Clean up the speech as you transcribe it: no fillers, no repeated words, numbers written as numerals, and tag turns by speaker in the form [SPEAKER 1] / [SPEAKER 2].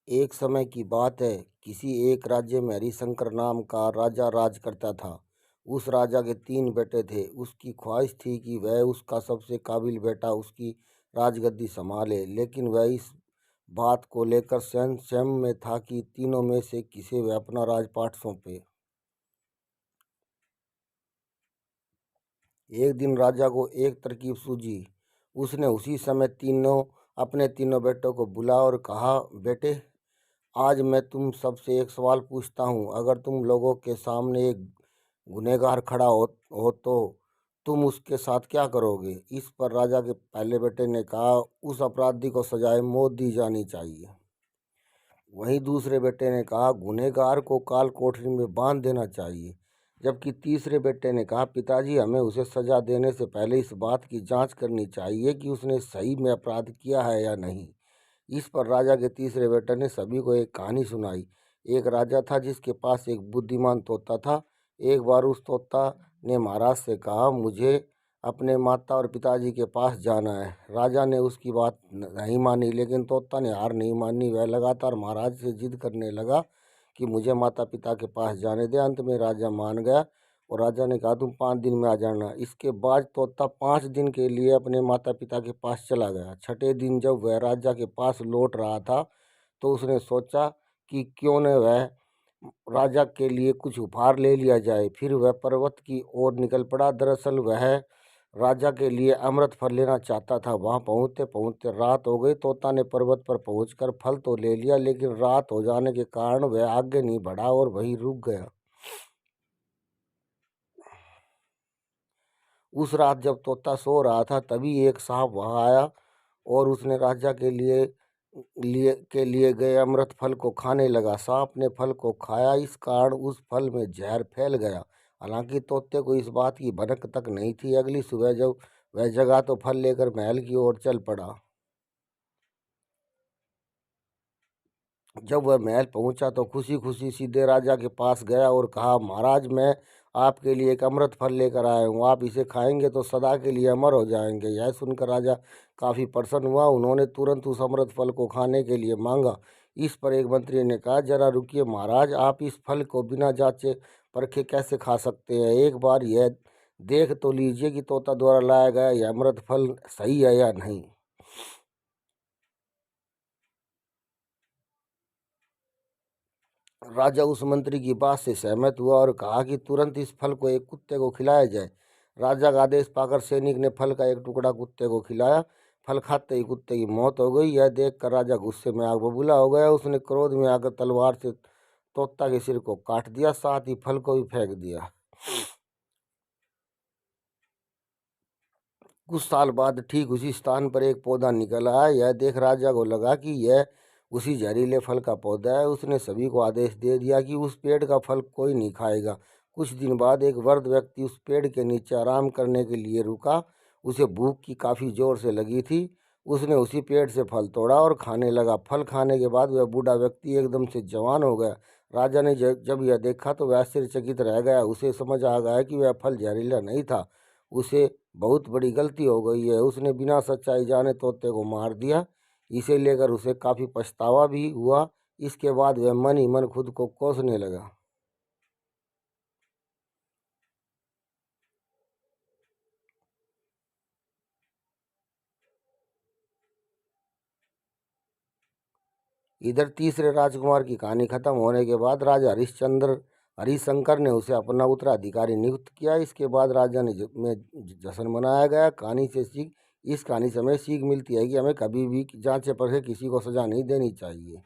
[SPEAKER 1] एक समय की बात है। किसी एक राज्य में हरिशंकर नाम का राजा राज करता था। उस राजा के 3 बेटे थे। उसकी ख्वाहिश थी कि वह उसका सबसे काबिल बेटा उसकी राजगद्दी संभाले, लेकिन वह इस बात को लेकर संशय में था कि तीनों में से किसे वह अपना राजपाट सौंपे। एक दिन राजा को एक तरकीब सूझी। उसने उसी समय अपने तीनों बेटों को बुलाया और कहा, बेटे, आज मैं तुम सबसे एक सवाल पूछता हूँ। अगर तुम लोगों के सामने एक गुनहगार खड़ा हो तो तुम उसके साथ क्या करोगे? इस पर राजा के पहले बेटे ने कहा, उस अपराधी को सजाए मौत दी जानी चाहिए। वहीं दूसरे बेटे ने कहा, गुनहगार को काल कोठरी में बांध देना चाहिए। जबकि तीसरे बेटे ने कहा, पिताजी, हमें उसे सजा देने से पहले इस बात की जांच करनी चाहिए कि उसने सही में अपराध किया है या नहीं। इस पर राजा के तीसरे बेटे ने सभी को एक कहानी सुनाई। एक राजा था जिसके पास एक बुद्धिमान तोता था। एक बार उस तोता ने महाराज से कहा, मुझे अपने माता और पिताजी के पास जाना है। राजा ने उसकी बात नहीं मानी, लेकिन तोता ने हार नहीं मानी। वह लगातार महाराज से जिद करने लगा कि मुझे माता पिता के पास जाने दे। अंत में राजा मान गया और राजा ने कहा, तुम 5 दिन में आ जाना। इसके बाद तोता 5 दिन के लिए अपने माता पिता के पास चला गया। छठे दिन जब वह राजा के पास लौट रहा था तो उसने सोचा कि क्यों न वह राजा के लिए कुछ उपहार ले लिया जाए। फिर वह पर्वत की ओर निकल पड़ा। दरअसल वह राजा के लिए अमृत फल लेना चाहता था। वहां पहुंचते पहुंचते रात हो गई। तोता ने पर्वत पर पहुंचकर फल तो ले लिया, लेकिन रात हो जाने के कारण वह आगे नहीं बढ़ा और वहीं रुक गया। उस रात जब तोता सो रहा था, तभी एक सांप वहां आया और उसने राजा के लिए गए अमृत फल को खाने लगा। सांप ने फल को खाया, इस कारण उस फल में जहर फैल गया। हालांकि तोते को इस बात की भनक तक नहीं थी। अगली सुबह जब वह जगा तो फल लेकर महल की ओर चल पड़ा। जब वह महल पहुंचा तो खुशी खुशी सीधे राजा के पास गया और कहा, महाराज, मैं आपके लिए एक अमृत फल लेकर आया हूँ। आप इसे खाएंगे तो सदा के लिए अमर हो जाएंगे। यह सुनकर राजा काफ़ी प्रसन्न हुआ। उन्होंने तुरंत उस अमृत फल को खाने के लिए मांगा। इस पर एक मंत्री ने कहा, जरा रुकिए महाराज, आप इस फल को बिना जांचे परखे कैसे खा सकते हैं? एक बार यह देख तो लीजिए कि तोता द्वारा लाया गया यह अमृत फल सही है या नहीं। राजा उस मंत्री की बात से सहमत हुआ और कहा कि तुरंत इस फल को एक कुत्ते को खिलाया जाए। राजा का आदेश पाकर सैनिक ने फल का एक टुकड़ा कुत्ते को खिलाया। फल खाते ही कुत्ते की मौत हो गई। यह देखकर राजा गुस्से में आग बबूला हो गया। उसने क्रोध में आकर तलवार से तोता के सिर को काट दिया, साथ ही फल को भी फेंक दिया। कुछ साल बाद ठीक उसी स्थान पर एक पौधा निकल आया। यह देख राजा को लगा कि यह उसी जहरीले फल का पौधा है। उसने सभी को आदेश दे दिया कि उस पेड़ का फल कोई नहीं खाएगा। कुछ दिन बाद एक वृद्ध व्यक्ति उस पेड़ के नीचे आराम करने के लिए रुका। उसे भूख की काफ़ी जोर से लगी थी। उसने उसी पेड़ से फल तोड़ा और खाने लगा। फल खाने के बाद वह बूढ़ा व्यक्ति एकदम से जवान हो गया। राजा ने जब यह देखा तो वह आश्चर्यचकित रह गया। उसे समझ आ गया कि वह फल जहरीला नहीं था। उसे बहुत बड़ी गलती हो गई है। उसने बिना सच्चाई जाने तोते को मार दिया। इसे लेकर उसे काफ़ी पछतावा भी हुआ। इसके बाद वह मन ही मन खुद को कोसने लगा। इधर तीसरे राजकुमार की कहानी खत्म होने के बाद राजा हरिशंकर ने उसे अपना उत्तराधिकारी नियुक्त किया। इसके बाद राजा में जश्न मनाया गया। इस कहानी से हमें सीख मिलती है कि हमें कभी भी जांचे परखे किसी को सजा नहीं देनी चाहिए।